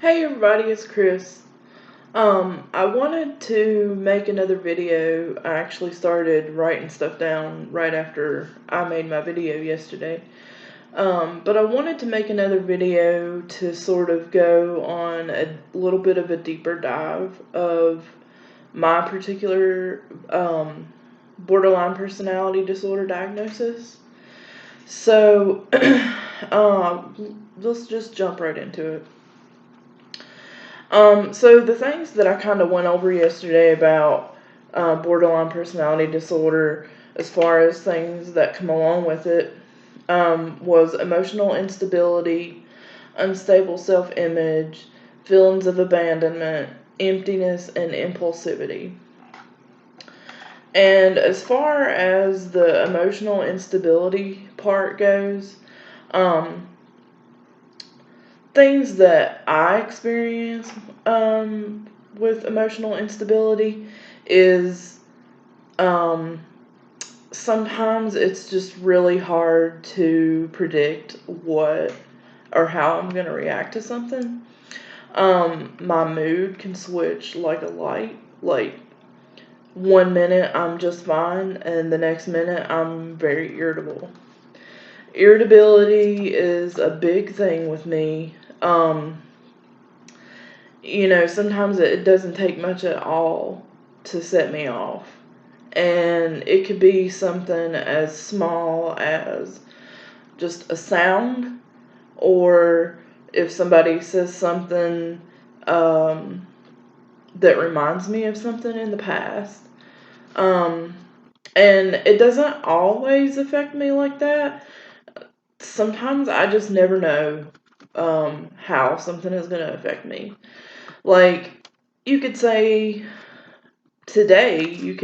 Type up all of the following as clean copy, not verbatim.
Hey everybody, it's Chris. I wanted to make another video. I actually started writing stuff down right after I made my video yesterday. But I wanted to make another video to sort of go on a little bit of a deeper dive of my particular borderline personality disorder diagnosis. So, let's just jump right into it. So the things that I kind of went over yesterday about borderline personality disorder, as far as things that come along with it, was emotional instability, unstable self-image, feelings of abandonment, emptiness, and impulsivity. And as far as the emotional instability part goes, um, things that I experience with emotional instability is sometimes it's just really hard to predict what or how I'm going to react to something. My mood can switch like a light. Like, 1 minute I'm just fine, and the next minute I'm very irritable. Irritability is a big thing with me. Sometimes it doesn't take much at all to set me off. And it could be something as small as just a sound, or if somebody says something that reminds me of something in the past. And it doesn't always affect me like that. Sometimes I just never know how something is going to affect me. Like, you could say, today, your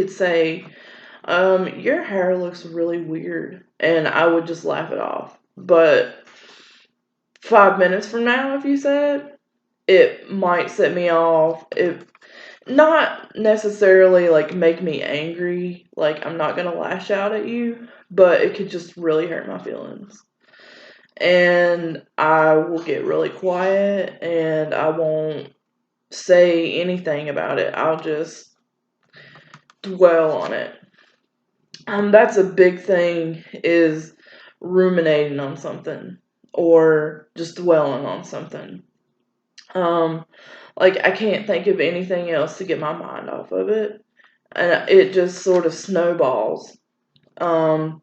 hair looks really weird, and I would just laugh it off. But 5 minutes from now, if you said it might set me off. It not necessarily like make me angry, like I'm not gonna lash out at you, but it could just really hurt my feelings. And I will get really quiet and I won't say anything about it. I'll just dwell on it. That's a big thing, is ruminating on something or just dwelling on something. Like, I can't think of anything else to get my mind off of it, and it just sort of snowballs to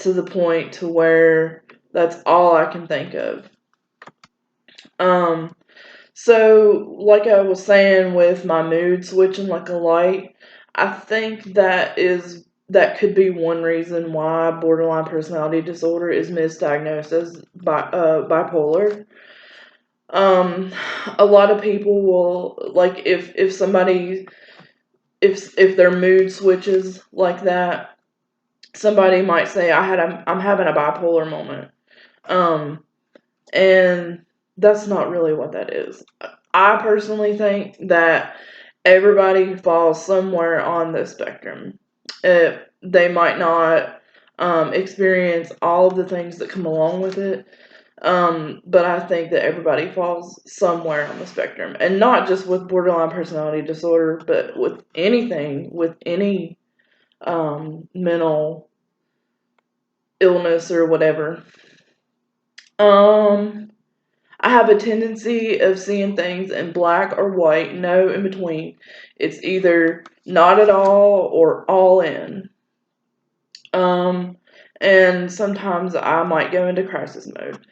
the point to where that's all I can think of. So, like I was saying, with my mood switching like a light, I think that could be one reason why borderline personality disorder is misdiagnosed as bipolar. A lot of people will, like, if somebody, if their mood switches like that, somebody might say I'm having a bipolar moment. And that's not really what that is. I personally think that everybody falls somewhere on the spectrum. They might not experience all of the things that come along with it, but I think that everybody falls somewhere on the spectrum. And not just with borderline personality disorder, but with anything, with any mental illness or whatever. I have a tendency of seeing things in black or white, no in between. It's either not at all or all in. And sometimes I might go into crisis mode.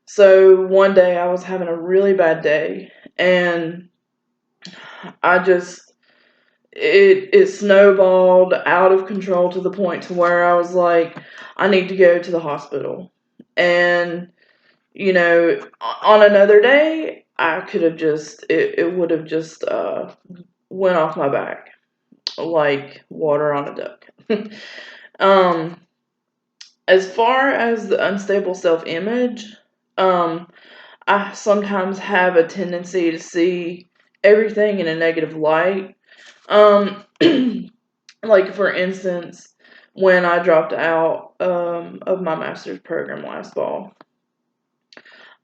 So one day I was having a really bad day, and I just it snowballed out of control to the point to where I was like, I need to go to the hospital. And on another day, I could have just, it would have just went off my back like water on a duck. um, as far as the unstable self-image, I sometimes have a tendency to see everything in a negative light. Like, for instance, when I dropped out of my master's program last fall,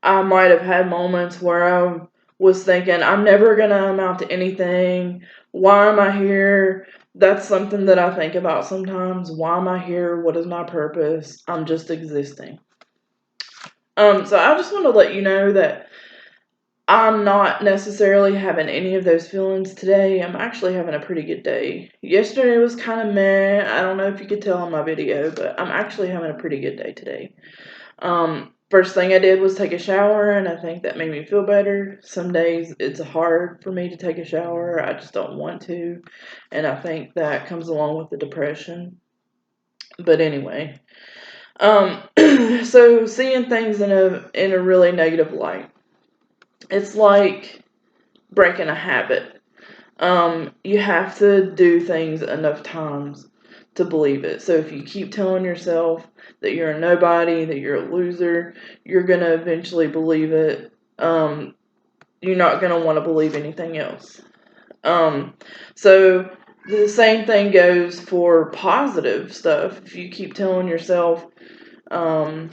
I might have had moments where I was thinking, I'm never going to amount to anything. Why am I here? That's something that I think about sometimes. Why am I here? What is my purpose? I'm just existing. So I just want to let you know that I'm not necessarily having any of those feelings today. I'm actually having a pretty good day. Yesterday was kind of meh. I don't know if you could tell on my video, but I'm actually having a pretty good day today. First thing I did was take a shower, and I think that made me feel better. Some days it's hard for me to take a shower. I just don't want to, and I think that comes along with the depression. But anyway, so seeing things in a really negative light, it's like breaking a habit. You have to do things enough times to believe it. So if you keep telling yourself that you're a nobody, that you're a loser, you're going to eventually believe it. You're not going to want to believe anything else. So the same thing goes for positive stuff. If you keep telling yourself, I'm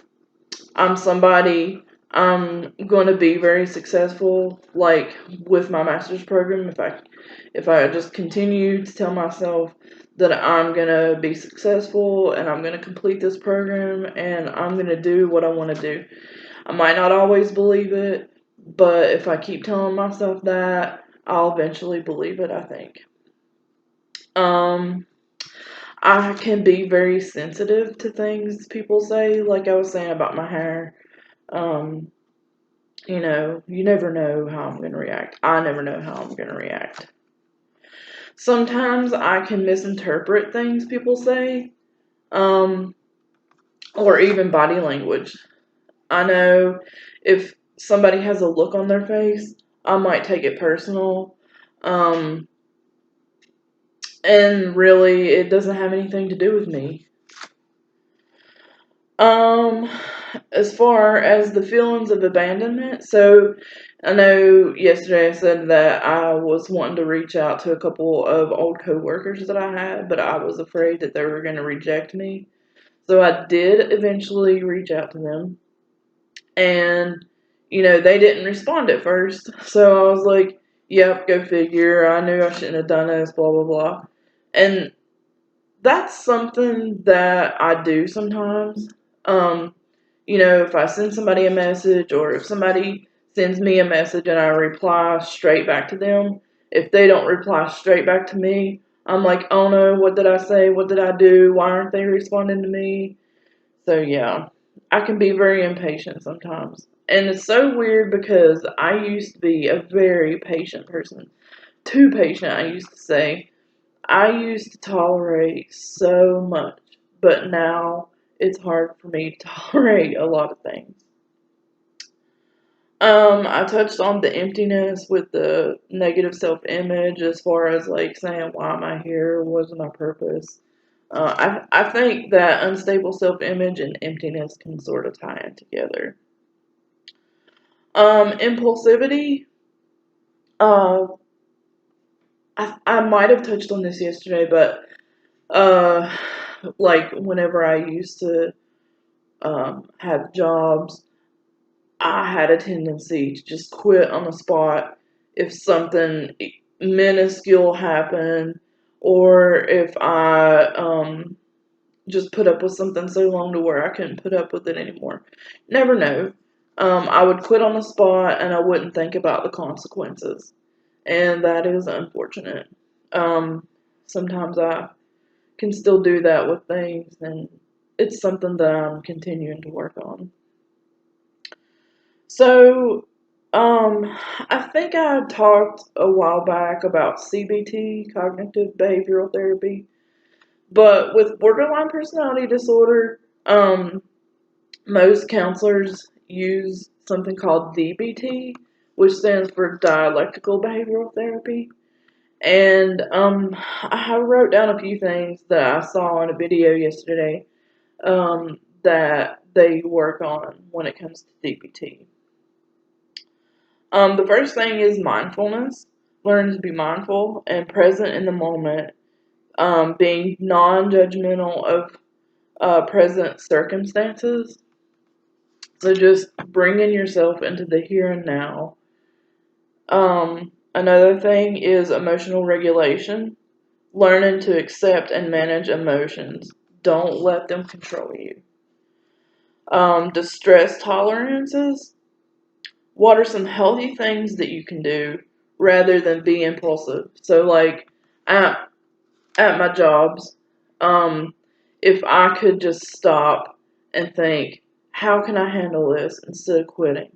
somebody, I'm going to be very successful, like with my master's program, if I just continue to tell myself that I'm going to be successful and I'm going to complete this program and I'm going to do what I want to do. I might not always believe it, but if I keep telling myself that, I'll eventually believe it, I think. I can be very sensitive to things people say, like I was saying about my hair. Um, you never know how I'm going to react. I never know how I'm going to react. Sometimes I can misinterpret things people say, or even body language. I know if somebody has a look on their face, I might take it personal. And really, it doesn't have anything to do with me. As far as the feelings of abandonment, so I know yesterday I said that I was wanting to reach out to a couple of old coworkers that I had, but I was afraid that they were going to reject me. So I did eventually reach out to them, and they didn't respond at first. So I was like, "Yep, go figure. I knew I shouldn't have done this, blah blah blah." And that's something that I do sometimes. If I send somebody a message or if somebody sends me a message and I reply straight back to them, if they don't reply straight back to me, I'm like, oh no, what did I say? What did I do? Why aren't they responding to me? So yeah, I can be very impatient sometimes. And it's so weird because I used to be a very patient person. Too patient, I used to say. I used to tolerate so much, but now it's hard for me to tolerate a lot of things. I touched on the emptiness with the negative self-image as far as like saying, why am I here? What's my purpose? I think that unstable self-image and emptiness can sort of tie in together. Impulsivity. Uh, I might have touched on this yesterday, but uh, like whenever I used to have jobs, I had a tendency to just quit on the spot if something minuscule happened, or if I just put up with something so long to where I couldn't put up with it anymore. Never know. I would quit on the spot and I wouldn't think about the consequences, and that is unfortunate. Sometimes I can still do that with things, and it's something that I'm continuing to work on. So, I think I talked a while back about CBT, cognitive behavioral therapy, but with borderline personality disorder, most counselors use something called DBT, which stands for dialectical behavioral therapy. And I wrote down a few things that I saw in a video yesterday that they work on when it comes to DBT. The first thing is mindfulness. Learn to be mindful and present in the moment, being non-judgmental of present circumstances. So just bringing yourself into the here and now. Another thing is emotional regulation, learning to accept and manage emotions. Don't let them control you. Distress tolerances. What are some healthy things that you can do rather than be impulsive? So, like at my jobs, um, if I could just stop and think, how can I handle this instead of quitting?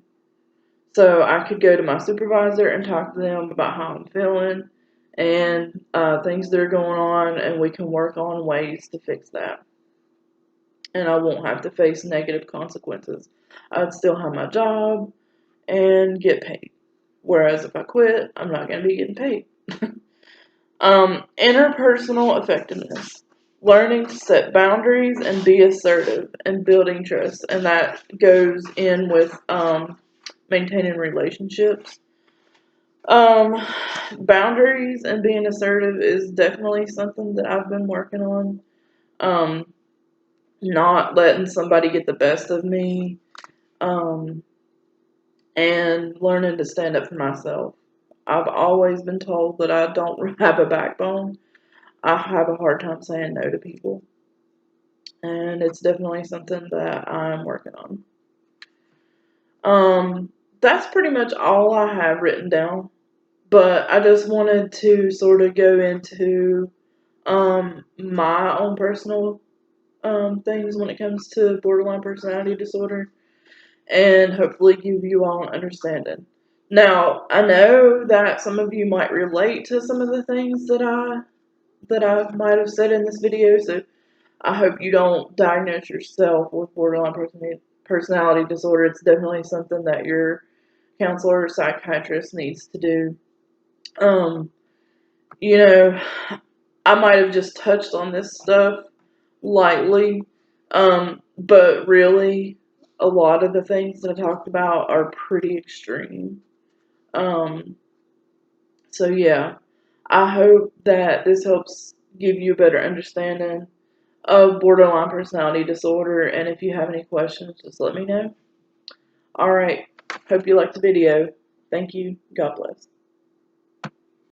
So I could go to my supervisor and talk to them about how I'm feeling and things that are going on, and we can work on ways to fix that. And I won't have to face negative consequences. I'd still have my job and get paid. Whereas if I quit, I'm not going to be getting paid. Interpersonal effectiveness. Learning to set boundaries and be assertive and building trust. And that goes in with maintaining relationships. Um, Boundaries and being assertive is definitely something that I've been working on. Um, Not letting somebody get the best of me. Um, and learning to stand up for myself. I've always been told that I don't have a backbone. I have a hard time saying no to people. And it's definitely something that I'm working on. That's pretty much all I have written down. But I just wanted to sort of go into my own personal things when it comes to borderline personality disorder, and hopefully give you all an understanding. Now, I know that some of you might relate to some of the things that I might have said in this video, so I hope you don't diagnose yourself with borderline personality disorder. It's definitely something that your counselor or psychiatrist needs to do. Um, you know, I might have just touched on this stuff lightly, but really, a lot of the things that I talked about are pretty extreme. Um, so yeah, I hope that this helps give you a better understanding of borderline personality disorder, and if you have any questions, just let me know. Alright, hope you liked the video. Thank you. God bless.